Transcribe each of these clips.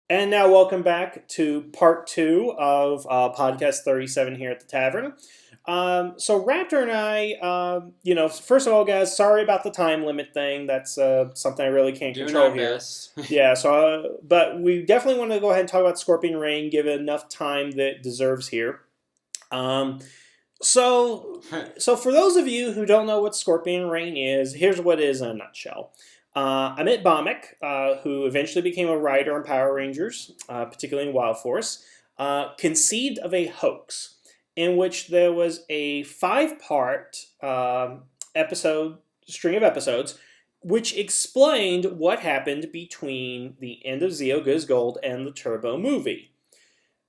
And now, welcome back to part two of podcast 37 here at the tavern. So, Raptor and I, first of all, guys, sorry about the time limit thing. That's something I really can't Doing control our here. best. Yeah, but we definitely want to go ahead and talk about Scorpion Reign, give it enough time that it deserves here. Um, so for those of you who don't know what Scorpion Reign is, here's what it is in a nutshell. Amit Bhamick, who eventually became a writer on Power Rangers, particularly in Wild Force, conceived of a hoax in which there was a five-part episode string of episodes which explained what happened between the end of Zeo Goes Gold and the Turbo movie.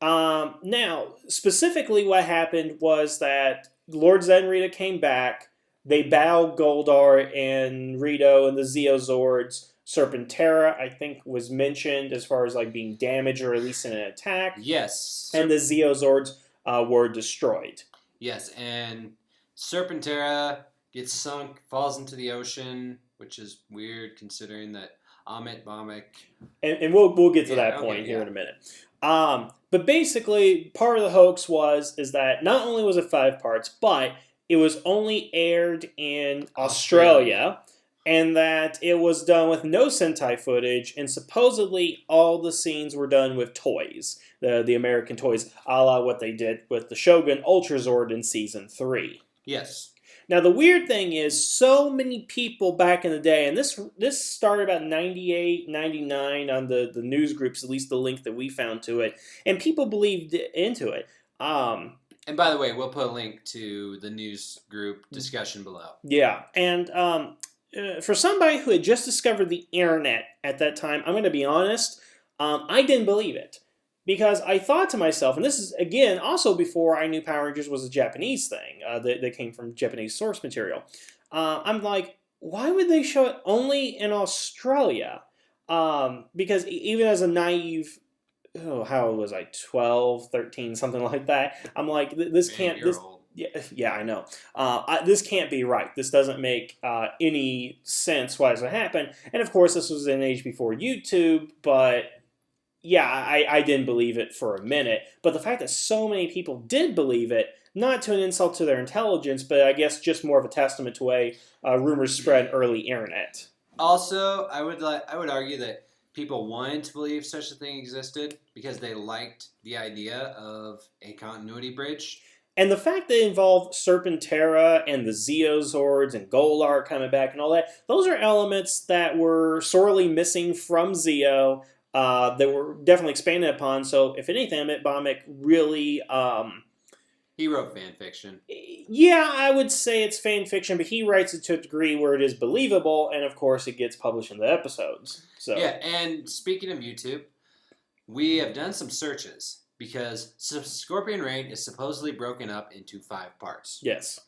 Now, specifically, what happened was that Lord Zed and Rita came back. They battled Goldar and Rito and the Zeozords. Serpentera, I think, was mentioned as far as like being damaged or at least in an attack. Yes. And the Zeozords were destroyed. Yes, and Serpentera gets sunk, falls into the ocean, which is weird considering that Amit Bhamick. And we'll get to that point here in a minute. But basically, part of the hoax is that not only was it five parts, but it was only aired in Australia, and that it was done with no Sentai footage, and supposedly all the scenes were done with toys, the American toys, a la what they did with the Shogun Ultrazord in Season 3. Yes. Now, the weird thing is, so many people back in the day, and this started about 98, 99 on the news groups, at least the link that we found to it, and people believed into it. And by the way, we'll put a link to the news group discussion below. Yeah, and for somebody who had just discovered the internet at that time, I'm going to be honest, I didn't believe it. Because I thought to myself, and this is, again, also before I knew Power Rangers was a Japanese thing that came from Japanese source material. I'm like, why would they show it only in Australia? Because even as a naive, how old was I? 12, 13, something like that. I'm like, this can't... Yeah, I know. This can't be right. This doesn't make any sense why this would happen. And of course, this was an age before YouTube, but... Yeah, I didn't believe it for a minute, but the fact that so many people did believe it, not to an insult to their intelligence, but I guess just more of a testament to way rumors spread early internet. Also, I would argue that people wanted to believe such a thing existed because they liked the idea of a continuity bridge. And the fact that it involved Serpentera and the Zeozords and Golar coming back and all that, those are elements that were sorely missing from Zeo. That were definitely expanded upon. So, if anything, Amit Bhamick really... he wrote fan fiction. Yeah, I would say it's fan fiction, but he writes it to a degree where it is believable, and of course it gets published in the episodes. So yeah, and speaking of YouTube, we have done some searches, because Scorpion Reign is supposedly broken up into 5 parts. Yes.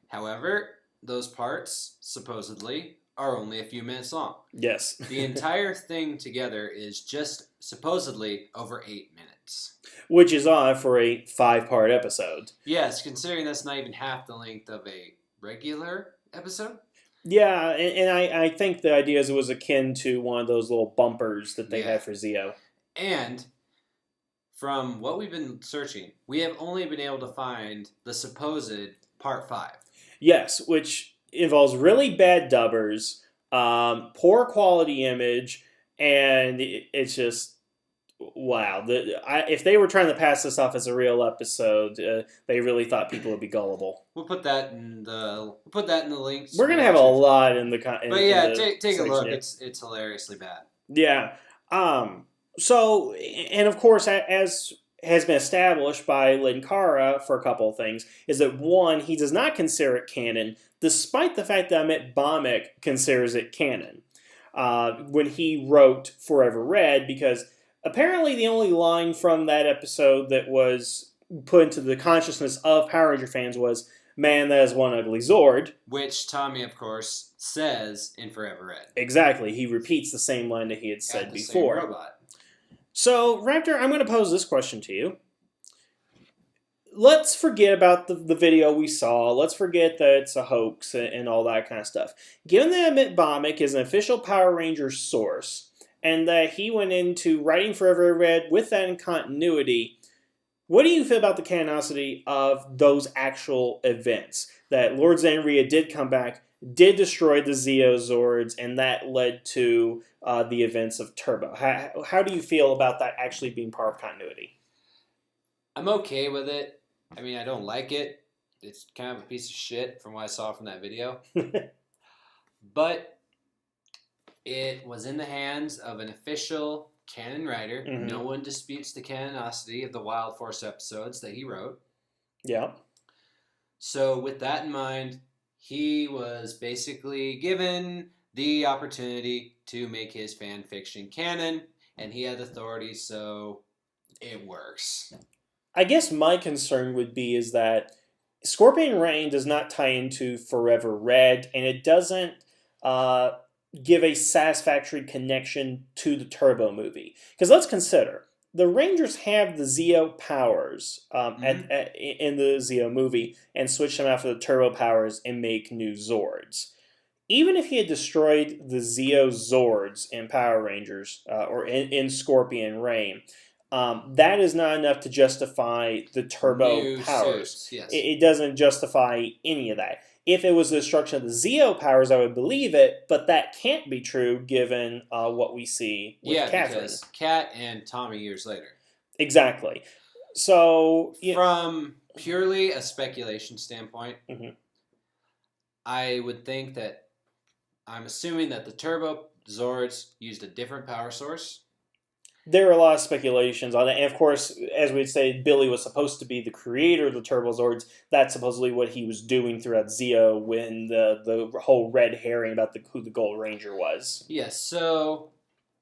However, those parts, supposedly... are only a few minutes long. Yes. The entire thing together is just supposedly over 8 minutes. Which is odd for a 5-part episode. Yes, considering that's not even half the length of a regular episode. Yeah, and I think the idea is it was akin to one of those little bumpers that they had for Zeo. And from what we've been searching, we have only been able to find the supposed Part 5. Yes, which... involves really bad dubbers, poor quality image, and it's just wow. If they were trying to pass this off as a real episode, they really thought people would be gullible. We'll put that in the links. We're gonna have a lot in the. But yeah, take a look. Yeah. It's hilariously bad. Yeah. So, and of course, as has been established by Linkara for a couple of things, is that one, he does not consider it canon, despite the fact that Amit Bhamick considers it canon when he wrote Forever Red, because apparently the only line from that episode that was put into the consciousness of Power Ranger fans was, "Man, that is one ugly Zord." Which Tommy, of course, says in Forever Red. Exactly. He repeats the same line that he had said before. Same robot. So, Raptor, I'm going to pose this question to you. Let's forget about the video we saw. Let's forget that it's a hoax and all that kind of stuff. Given that Amit Bhamick is an official Power Ranger source, and that he went into writing Forever Red with that in continuity. What do you feel about the canonicity of those actual events? That Lord Zanria did come back, did destroy the Zeozords, and that led to the events of Turbo. How do you feel about that actually being part of continuity? I'm okay with it. I mean, I don't like it. It's kind of a piece of shit from what I saw from that video. But it was in the hands of an official canon writer. Mm-hmm. No one disputes the canonicity of the Wild Force episodes that he wrote. Yeah. So with that in mind, he was basically given the opportunity to make his fan fiction canon, and he had authority, so it works. I guess my concern would be is that Scorpion Reign does not tie into Forever Red, and it doesn't give a satisfactory connection to the Turbo movie. Because let's consider, the Rangers have the Zeo powers in the Zeo movie and switch them out for the Turbo powers and make new Zords. Even if he had destroyed the Zeo Zords in Power Rangers or in Scorpion Reign, that is not enough to justify the Turbo New powers. suits, yes. It doesn't justify any of that. If it was the destruction of the Zeo powers, I would believe it, but that can't be true given what we see with Catherine. Because Kat and Tommy years later. Exactly. So from purely a speculation standpoint, I would think that I'm assuming that the Turbo Zords used a different power source. There are a lot of speculations on it. And of course, as we'd say, Billy was supposed to be the creator of the Turbo Zords. That's supposedly what he was doing throughout Zeo when the whole red herring about who the Gold Ranger was. Yes, so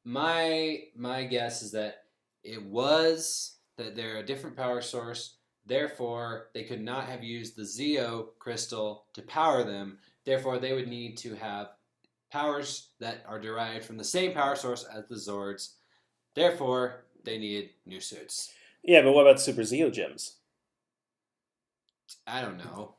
my guess is that they're a different power source. Therefore, they could not have used the Zeo crystal to power them. Therefore, they would need to have powers that are derived from the same power source as the Zords. Therefore, they needed new suits. Yeah, but what about Super Zeo Gems? I don't know.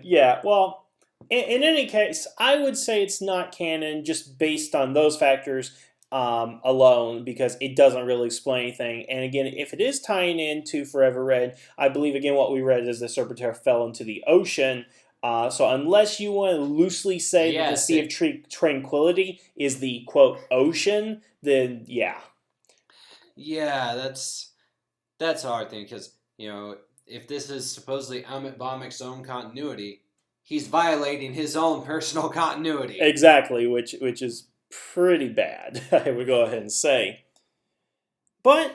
Yeah, well, in any case, I would say it's not canon just based on those factors alone because it doesn't really explain anything. And again, if it is tying into Forever Red, I believe, again, what we read is the Serpentera fell into the ocean. So unless you want to loosely say that the Sea of Tranquility is the, quote, ocean, then yeah. Yeah, that's a hard thing because, if this is supposedly Amit Bomik's own continuity, he's violating his own personal continuity. Exactly, which is pretty bad, I would go ahead and say. But,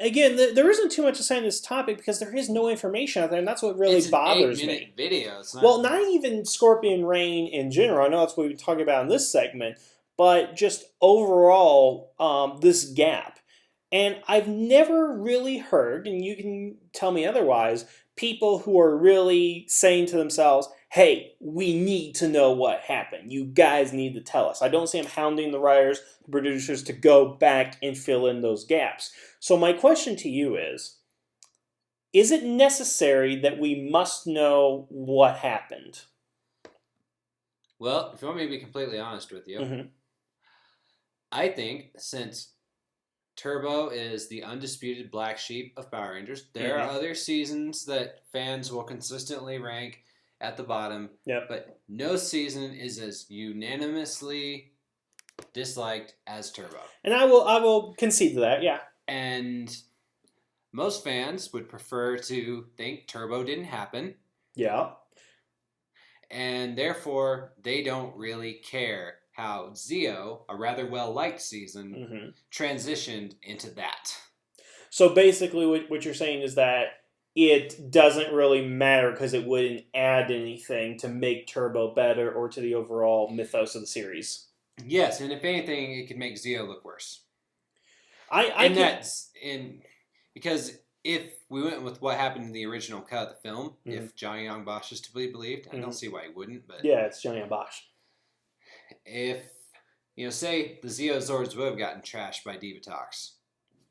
again, there isn't too much to say on this topic because there is no information out there, and that's what really bothers me. It's an 8-minute video. Well, not even Scorpion Reign in general. I know that's what we've been talking about in this segment, but just overall, this gap. And I've never really heard, and you can tell me otherwise, people who are really saying to themselves, hey, we need to know what happened. You guys need to tell us. I don't see them hounding the writers, the producers to go back and fill in those gaps. So my question to you is it necessary that we must know what happened? Well, if you want me to be completely honest with you, I think since Turbo is the undisputed black sheep of Power Rangers, there are other seasons that fans will consistently rank at the bottom, but no season is as unanimously disliked as Turbo. And I will concede to that, yeah. And most fans would prefer to think Turbo didn't happen. Yeah. And therefore, they don't really care how Zeo, a rather well-liked season, transitioned into that. So basically what you're saying is that it doesn't really matter because it wouldn't add anything to make Turbo better or to the overall mythos of the series. Yes, and if anything, it could make Zeo look worse. Because if we went with what happened in the original cut of the film, if Johnny Young Bosch is to be believed, I don't see why he wouldn't, but yeah, it's Johnny Young Bosch. If say the Zeo Zords would have gotten trashed by Divatox.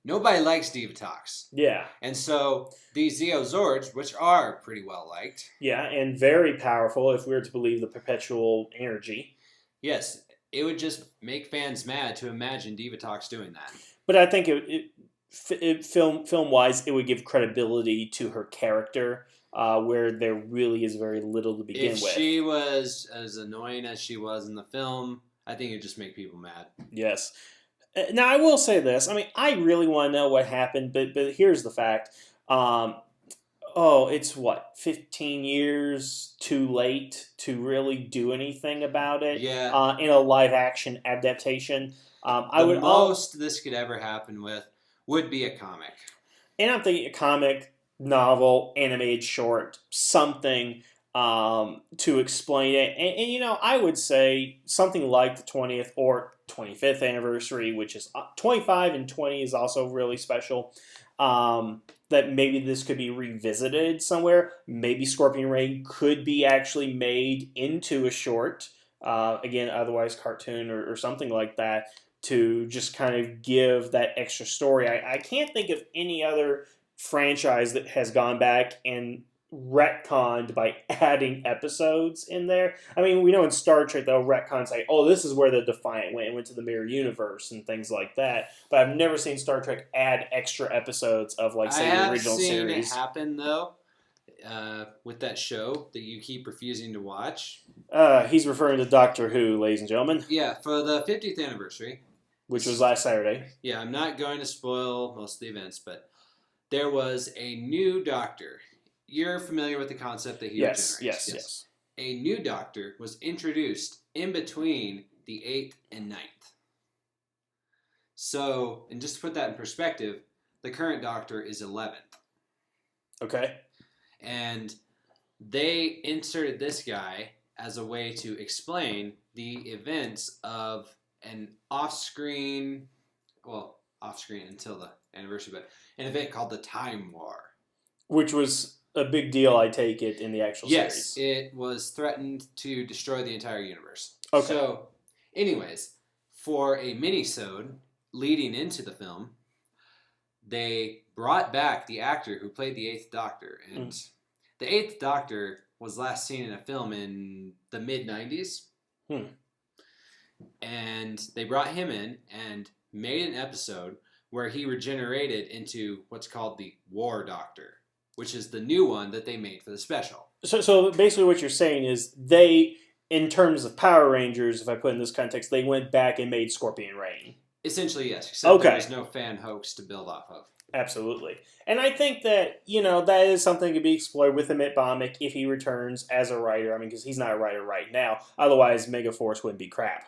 Nobody likes Divatox. Yeah. And so these Zeo Zords, which are pretty well liked. Yeah, and very powerful if we were to believe the perpetual energy. Yes. it would just make fans mad to imagine Divatox doing that. But I think film wise, it would give credibility to her character, where there really is very little to begin with. If she was as annoying as she was in the film, I think it'd just make people mad. Yes. Now I will say this. I mean, I really want to know what happened, but here's the fact. It's what, 15 years too late to really do anything about it. Yeah. In a live action adaptation. This could ever happen with would be a comic. And I'm thinking a comic, novel, animated short, something to explain it. And I would say something like the 20th or 25th anniversary, which is 25 and 20 is also really special. That maybe this could be revisited somewhere. Maybe Scorpion Reign could be actually made into a short, again, otherwise cartoon or something like that, to just kind of give that extra story. I can't think of any other franchise that has gone back and retconned by adding episodes in there. I mean, we know in Star Trek they'll retcon, say, oh, this is where the Defiant went to the Mirror Universe and things like that. But I've never seen Star Trek add extra episodes of, like, say, the original series. I have seen it happen, though, with that show that you keep refusing to watch. He's referring to Doctor Who, ladies and gentlemen. Yeah, for the 50th anniversary. Which was last Saturday. Yeah, I'm not going to spoil most of the events, but there was a new Doctor. You're familiar with the concept that he regenerates. Yes. A new Doctor was introduced in between the 8th and 9th. So, and just to put that in perspective, the current Doctor is 11th. Okay. And they inserted this guy as a way to explain the events of an off-screen until the anniversary, but an event called the Time War. Which was a big deal, I take it, in the actual series. Yes, it was threatened to destroy the entire universe. Okay. So, anyways, for a mini-sode leading into the film, they brought back the actor who played the 8th Doctor. And the 8th Doctor was last seen in a film in the mid-90s. And they brought him in and made an episode where he regenerated into what's called the War Doctor, which is the new one that they made for the special. So basically what you're saying is they, in terms of Power Rangers, if I put in this context, they went back and made Scorpion Reign. Essentially, yes. Except there was no fan hoax to build off of. Absolutely. And I think that, that is something to be explored with Emmett Bomick if he returns as a writer. I mean, because he's not a writer right now. Otherwise, Megaforce wouldn't be crap.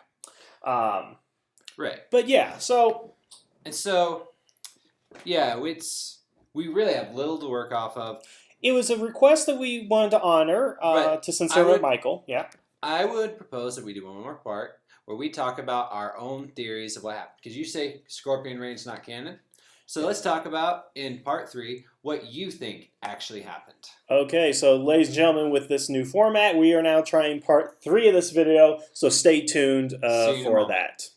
Right. But yeah, so... And so, yeah, we really have little to work off of. It was a request that we wanted to honor, to Sincerely Michael. Yeah. I would propose that we do one more part where we talk about our own theories of what happened. Because you say Scorpion Reign's not canon. So let's talk about, in part 3, what you think actually happened. Okay, so ladies and gentlemen, with this new format, we are now trying part 3 of this video, so stay tuned for that.